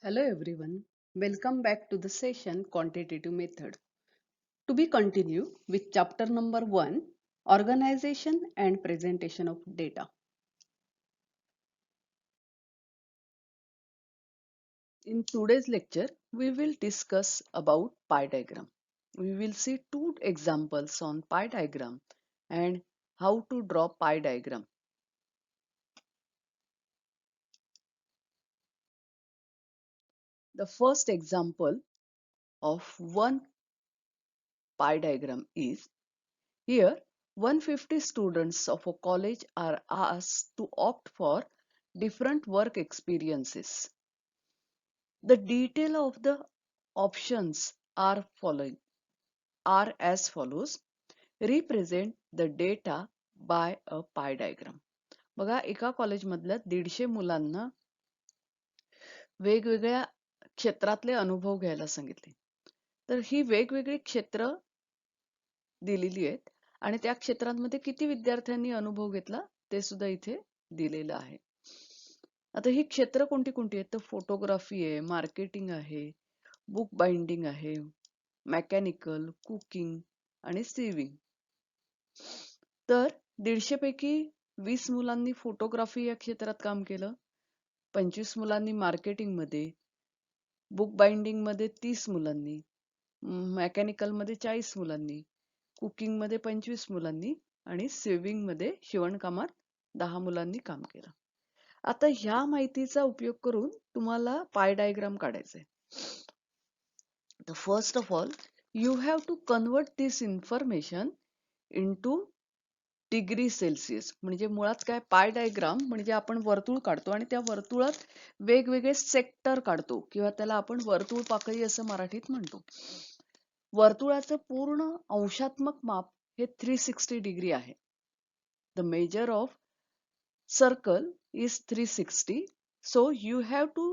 Hello everyone, welcome back to the session Quantitative Method. To be continued with chapter number 1, Organization and Presentation of Data. In today's lecture, we will discuss about pie diagram. We will see two examples on pie diagram and how to draw pie diagram. The first example of one pie diagram is here 150 students of a college are asked to opt for different work experiences. The detail of the options are as follows. Represent the data by a pie diagram. बघा एका कॉलेजमधल्या 150 मुलांना वेगवेगळ्या क्षेत्रातले अनुभव घ्यायला सांगितले. तर ही वेगवेगळी क्षेत्र दिलेली आहेत आणि त्या क्षेत्रांमध्ये किती विद्यार्थ्यांनी अनुभव घेतला ते सुद्धा इथे दिलेलं आहे. आता ही क्षेत्र कोणती कोणती आहेत तर फोटोग्राफी आहे, मार्केटिंग आहे, बुक बाइंडिंग आहे, मेकॅनिकल, कुकिंग आणि सिविंग. तर 150 पैकी 20 मुलांनी फोटोग्राफी या क्षेत्रात काम केलं, 25 मुलांनी मार्केटिंग मध्ये, बुक बाइंडिंग मध्ये 30 मुलांनी, मेकॅनिकल मध्ये 40 मुलांनी, कुकिंग मध्ये 25 मुलांनी आणि सिविंग मध्ये शिवणकामात 10 मुलांनी काम केलं. आता ह्या माहितीचा उपयोग करून तुम्हाला पाय डायग्राम काढायचा आहे. तर first of all you have to convert this information into degree celsius. म्हणजे मुळात काय पाय डायग्राम म्हणजे आपण वर्तुळ काढतो आणि त्या वर्तुळात वेगवेगळे सेक्टर काढतो किंवा त्याला आपण वर्तुळ पाकळी असं मराठीत म्हणतो. वर्तुळाचं पूर्ण अंशात्मक माप हे 360 डिग्री आहे. The measure of circle is 360, so you have to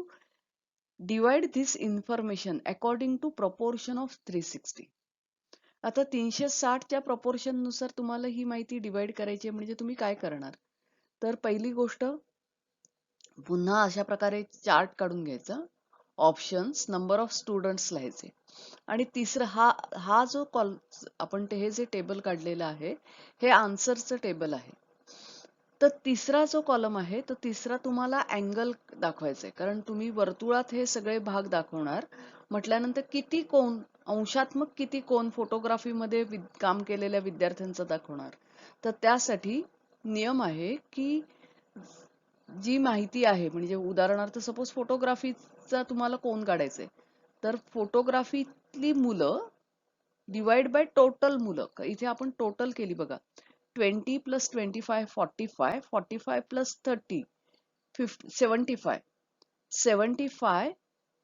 divide this information according to proportion of 360. आता 360 च्या proportion नुसार तुम्हाला ही माहिती डिवाइड करायची म्हणजे तुम्ही काय करणार तर पहिली गोष्ट पुन्हा अशा प्रकारे चार्ट काढून घ्यायचा, ऑप्शन्स, नंबर ऑफ स्टुडंट्स लिहायचे आणि तिसरा हा जो आपण हे जे टेबल काढलेलं आहे हे आन्सरचं टेबल आहे. तर तिसरा जो कॉलम आहे तर तिसरा तुम्हाला अँगल दाखवायचा आहे, कारण तुम्ही वर्तुळात हे सगळे भाग दाखवणार म्हटल्यानंतर किती कोण अंशात्मक किती कोण फोटोग्राफीमध्ये काम केलेल्या विद्यार्थ्यांचा दाखवणार. तर त्यासाठी नियम आहे की जी माहिती आहे म्हणजे उदाहरणार्थ सपोज फोटोग्राफीचा तुम्हाला कोण काढायचंय तर फोटोग्राफीतली मुलं डिवाइड बाय टोटल मुलं इथे आपण टोटल केली बघा. 20 plus 25 45, 45 plus 30 50 75, 75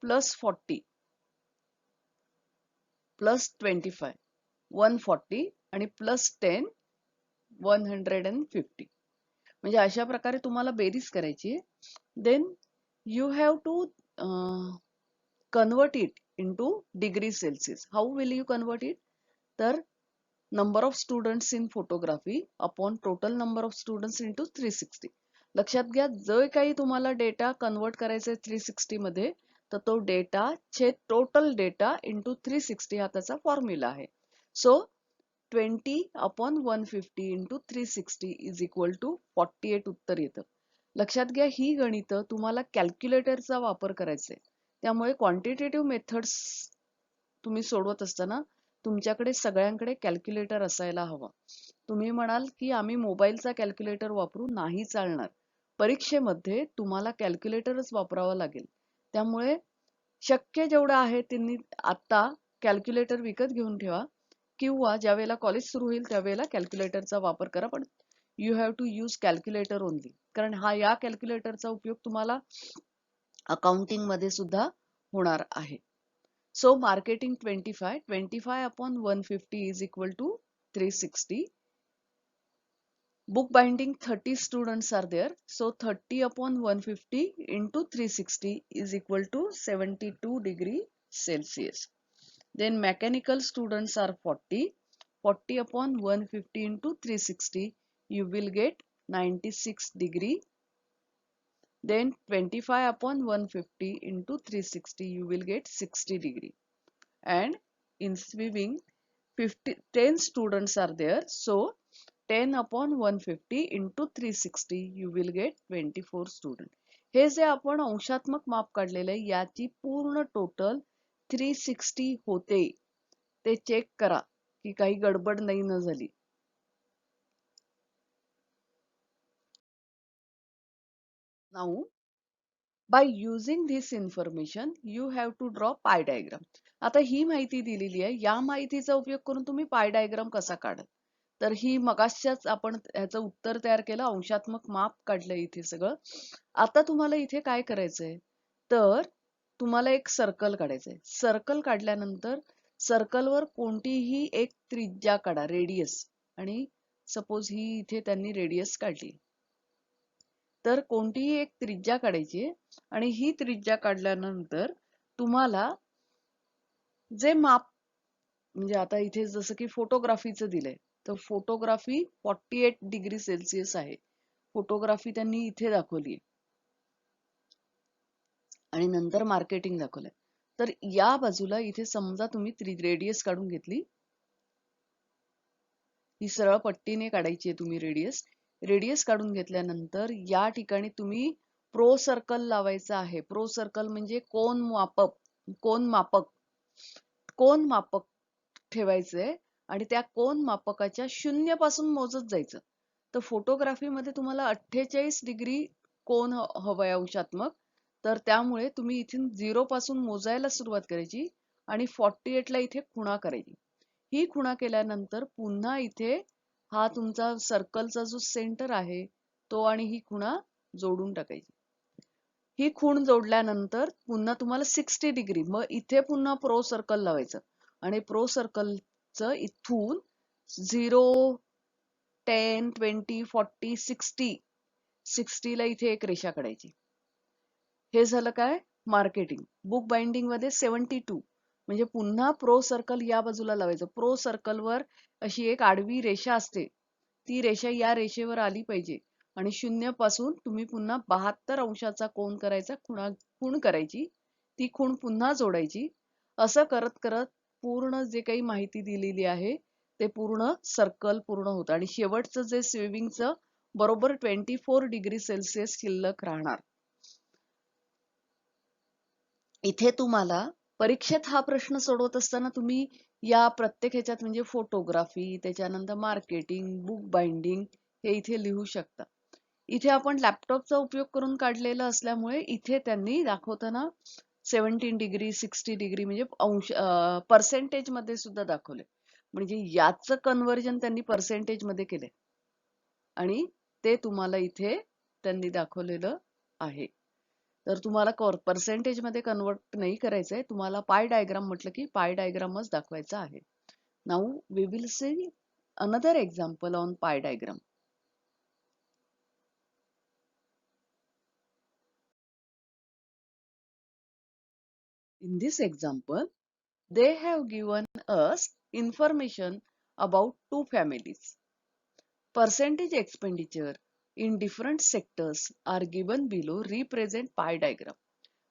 plus 40 plus 25 140 आणि plus 10 150. म्हणजे अशा प्रकारे तुम्हाला बेरीज करायची. Then you have to convert it into degree celsius. How will you convert it तर number of students in photography upon total number of students into 360. लक्षात घ्या जे काही तुम्हाला डेटा कन्वर्ट करायचा आहे 360 मध्ये तर तो डेटा छेद टोटल डेटा इंटू 360 हा त्याचा फॉर्म्युला आहे. So 20 upon 150 into 360 is equal to 48 उत्तर येतं. लक्षात घ्या ही गणितं तुम्हाला कॅल्क्युलेटरचा वापर करायचा आहे, त्यामुळे क्वांटिटेटिव्ह मेथड्स तुम्ही सोडवत असताना तुमच्याकडे सगळ्यांकडे कॅल्क्युलेटर असायला हवा. तुम्ही म्हणाल की आम्ही मोबाईलचा कॅल्क्युलेटर वापरू, नाही चालणार. परीक्षेमध्ये तुम्हाला कॅल्क्युलेटरच वापरावा लागेल. त्यामुळे शक्य जेवढं आहे त्यांनी आता कॅल्क्युलेटर विकत घेऊन ठेवा किंवा ज्या वेळेला कॉलेज सुरू होईल त्यावेळेला कॅल्क्युलेटरचा वापर करा, पण you have to use calculator only, कारण या कॅल्क्युलेटरचा उपयोग तुम्हाला अकाउंटिंग मध्ये सुद्धा होणार आहे. So marketing 25 upon 150 is equal to 360. Book binding 30 students are there. So 30 upon 150 into 360 is equal to 72 degree Celsius. Then mechanical students are 40. 40 upon 150 into 360 you will get 96 degree then 25 upon 150 into 360, you will get 60 degree. And in swimming 10 students are there, so 10 upon 150 into 360, you will get 24 student. हे जे आपण अंशात्मक माप काढलेलं आहे याची पूर्ण total 360 होते ते चेक करा की काही गडबड नाही न झाली. Now by using this information you have to draw pie diagram. आता ही माहिती दिलेली आहे, या माहितीचा उपयोग करून तुम्ही पाय डायग्राम कसा काढाल. तर ही मगाशीच आपण ह्याचं उत्तर तयार केलं, अंशात्मक माप काढलंय इथे सगळं. आता तुम्हाला इथे काय करायचंय, तर तुम्हाला एक सर्कल काढायचंय. सर्कल काढल्यानंतर सर्कलवर कोणतीही एक त्रिज्या काढा, रेडियस. आणि सपोज ही इथे त्यांनी रेडियस काढली, तर कोणतीही एक त्रिज्या काढायची आणि ही त्रिज्या काढल्यानंतर तुम्हाला जे माप, म्हणजे आता इथे जसं की फोटोग्राफीचं दिलंय, तर फोटोग्राफी 48 डिग्री सेल्सिअस आहे. फोटोग्राफी त्यांनी इथे दाखवली आणि नंतर मार्केटिंग दाखवलंय. तर या बाजूला इथे समजा तुम्ही रेडियस काढून घेतली, ही सरळ पट्टीने काढायची आहे तुम्ही रेडियस. रेडियस काढून घेतल्यानंतर या ठिकाणी तुम्ही प्रो सर्कल लावायचा आहे. प्रो सर्कल म्हणजे कोन मापक ठेवायचंय आणि त्या कोन मापकाच्या 0 पासून मोजत जायचं. तर फोटोग्राफीमध्ये तुम्हाला 48 डिग्री कोन हवंय अंशात्मक, तर त्यामुळे तुम्ही इथून 0 पासून मोजायला सुरुवात करायची आणि 48 ला इथे खुणा करायची. ही खुणा केल्यानंतर पुन्हा इथे हा तुमचा सर्कलचा जो सेंटर आहे तो आणि ही खुणा जोडून टाकायची. ही खूण जोडल्यानंतर पुन्हा तुम्हाला 60 डिग्री, मग इथे पुन्हा प्रो सर्कल लावायचं आणि प्रो सर्कलचं इथून 0, 10, 20, 40, 60 ला इथे एक रेषा काढायची. हे झालं काय, मार्केटिंग. बुक बाइंडिंग मध्ये 72, म्हणजे पुन्हा प्रो सर्कल या बाजूला लावायचं. प्रो सर्कलवर अशी एक आडवी रेषा असते, ती रेषा या रेषेवर आली पाहिजे आणि 0 पासून तुम्ही पुन्हा 72 अंशाचा कोन करायचा, खूण करायची, ती खूण पुन्हा जोडायची. असं करत करत पूर्ण जे काही माहिती दिलेली आहे ते पूर्ण सर्कल पूर्ण होतं आणि शेवटचं जे स्विमिंगचं बरोबर 24 डिग्री सेल्सिअस शिल्लक राहणार. इथे तुम्हाला परीक्षेत हा प्रश्न सोडवत असताना तुम्ही या प्रत्येक ह्याच्यात म्हणजे फोटोग्राफी, त्याच्यानंतर मार्केटिंग, बुक बाइंडिंग हे इथे लिहू शकता. इथे आपण लॅपटॉपचा उपयोग करून काढलेलं असल्यामुळे इथे त्यांनी दाखवताना 17 डिग्री 60 डिग्री म्हणजे पर्सेंटेज मध्ये सुद्धा दाखवले, म्हणजे याचं कन्व्हर्जन त्यांनी पर्सेंटेज मध्ये केले आणि ते तुम्हाला इथे त्यांनी दाखवलेलं आहे. तर तुम्हाला पर्सेंटेज मध्ये कन्वर्ट नाही करायचंय, तुम्हाला पाय डायग्राम म्हटलं की पाय डायग्रामच दाखवायचा आहे. Now we will see another example on pie diagram. In this example, they have given us information about two families. Percentage expenditure in different sectors are given below, represent pie diagram.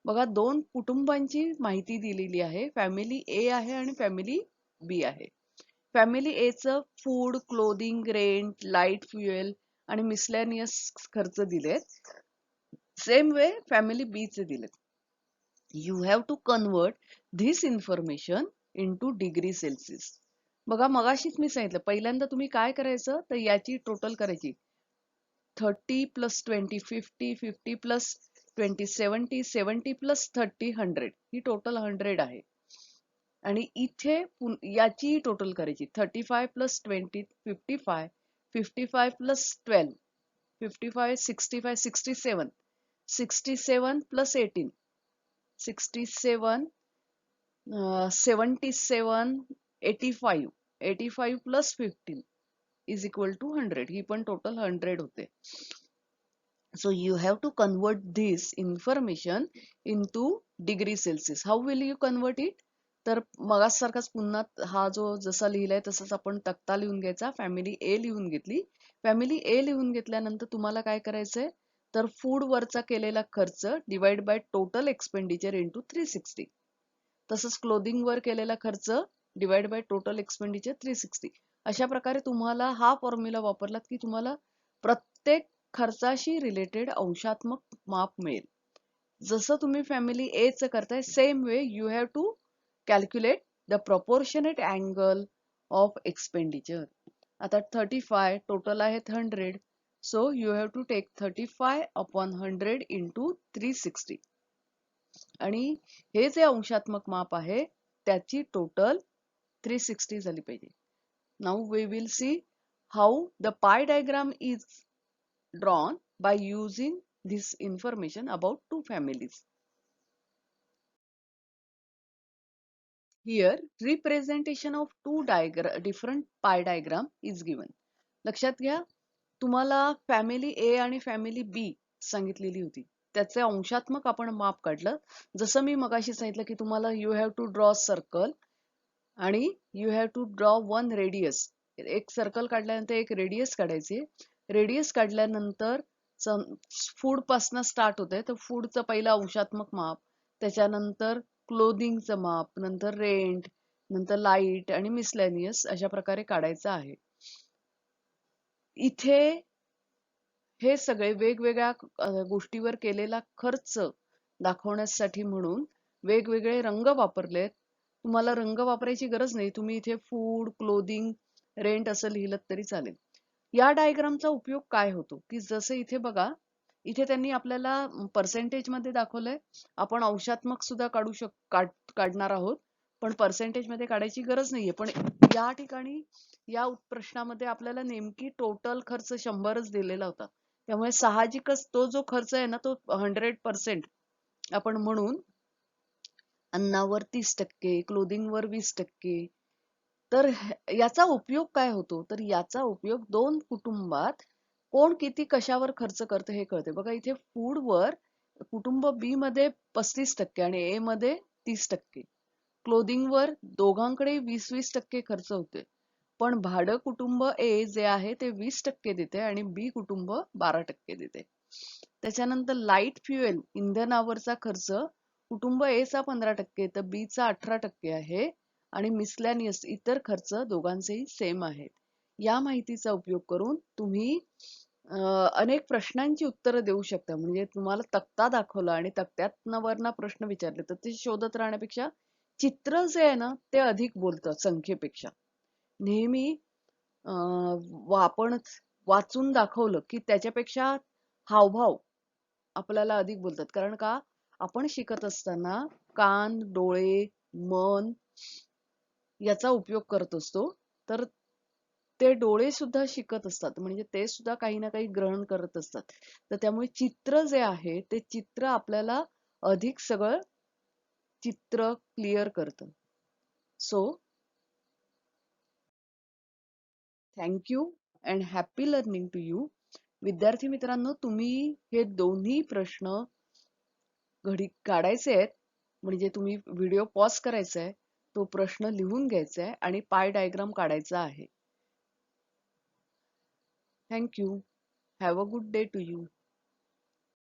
बघा, दोन कुटुंबांची माहिती दिलेली आहे. Family ए आहे आणि family बी आहे. Family A चं food, clothing, rent, light, fuel आणि मिसलेनियस खर्च दिलेत. सेम वे फॅमिली बी चे दिलेत. You have to convert this information into degree celsius. बघा, मगाशीच मी सांगितलं, पहिल्यांदा तुम्ही काय करायचं, तर याची टोटल करायची. 30 + 20 50, 50 + 20 70, 70 + 30 100, ही टोटल 100 आहे. आणि इथे याची टोटल करायची. 35 + 20 55, 55 + 12 55, 65 67, 67 + 18 67, 77, 85, 85 + 15 is equal to 100. ही पण टोटल 100 होते. So you have to convert this information into degree Celsius. How will you convert it? तर मगासारखाच पुन्हा हा जो जसा लिहिलाय तसंच आपण तक्ता लिहून घ्यायचा. फॅमिली ए लिहून घेतली. फॅमिली ए लिहून घेतल्यानंतर तुम्हाला काय करायचंय, तर फूड वरचा केलेला खर्च divide by total expenditure into 360. तसंच क्लोदिंग वर केलेला खर्च डिवाइड बाय टोटल एक्सपेंडिचर 360. अशा प्रकारे तुम्हाला हा फॉर्म्युला वापरलात की तुम्हाला प्रत्येक खर्चाशी रिलेटेड अंशात्मक माप मिळेल. जसं तुम्ही फॅमिली ए चं करताय same way you have to calculate the proportionate angle of expenditure. आता 35 टोटल आहेत 100, so you have to take 35 upon 100 into 360. आणि हे जे अंशात्मक माप आहे त्याची टोटल 360 झाली पाहिजे. Now we will see how the pie diagram is drawn by using this information about two families. Here representation of two different pie diagram is given. लक्षात घ्या, तुम्हाला फॅमिली ए आणि फॅमिली बी सांगितलेली होती, त्याचे अंशात्मक आपण माप काढलं. जसं मी मगाशी सांगितलं की तुम्हाला you have to draw circle आणि you have to draw one radius. एक सर्कल काढल्यानंतर एक रेडियस काढायचे. रेडियस काढल्यानंतर फूड पासन स्टार्ट होते, तर फूडचं पहिलं अंशात्मक माप, त्याच्यानंतर क्लोदिंगचं माप, नंतर रेंट, नंतर लाईट आणि मिसलेनियस अशा प्रकारे काढायचं आहे. इथे हे सगळे वेगवेगळ्या गोष्टीवर केलेला खर्च दाखवण्यासाठी म्हणून वेगवेगळे रंग वापरलेत. तुम्हाला रंग वापरायची गरज नाही, तुम्ही इथे फूड, क्लोदिंग, रेंट असं लिहिलं तरी चालेल. या डायग्रामचा उपयोग काय होतो की जसे इथे बघा, इथे त्यांनी आपल्याला पर्सेंटेज मध्ये दाखवलंय. आपण अंशात्मक सुद्धा काढणार आहोत, पण पर्सेंटेज मध्ये काढायची गरज नाहीये. पण या ठिकाणी या प्रश्नामध्ये आपल्याला नेमकी टोटल खर्च 100च दिलेला होता, त्यामुळे साहजिकच तो जो खर्च आहे ना तो 100% आपण म्हणून अन्नावर 30%, क्लोदिंगवर 20%. तर याचा उपयोग काय होतो, तर याचा उपयोग दोन कुटुंबात कोण किती कशावर खर्च करतं हे कळते. बघा इथे फूडवर कुटुंब बी मध्ये 35% आणि ए मध्ये 30%, क्लोदिंगवर दोघांकडे 20-20% खर्च होते. पण भाडं कुटुंब ए जे आहे ते 20% देते आणि बी कुटुंब 12% देते. त्याच्यानंतर लाईट फ्युएल इंधनावरचा खर्च कुटुंब ए चा 15%, तर बी चा 18% आहे. आणि मिसलॅनियस इतर खर्च दोघांचेही सेम आहेत. या माहितीचा उपयोग करून तुम्ही अनेक प्रश्नांची उत्तरं देऊ शकता. म्हणजे तुम्हाला तक्ता दाखवला आणि तक्त्यावरनं प्रश्न विचारले तर ते शोधत राहण्यापेक्षा चित्र जे आहे ना ते अधिक बोलतं संख्येपेक्षा. नेहमी आपण वाचून दाखवलं की त्याच्यापेक्षा हावभाव आपल्याला अधिक बोलतात. कारण का, आपण शिकत असताना कान, डोळे, मन याचा उपयोग करत असतो. तर ते डोळे सुद्धा शिकत असतात, म्हणजे ते सुद्धा काही ना काही ग्रहण करत असतात. तर त्यामुळे चित्र जे आहे ते चित्र आपल्याला अधिक सगळं चित्र क्लिअर करतं. So thank you and happy learning to you. विद्यार्थी मित्रांनो, तुम्ही हे दोन्ही प्रश्न घडी काढायचे आहेत. म्हणजे तुम्ही व्हिडिओ पॉज करायचा आहे, तो प्रश्न लिहून घ्यायचा आहे आणि पाय डायग्राम काढायचा आहे. Thank you. Have a good day to you.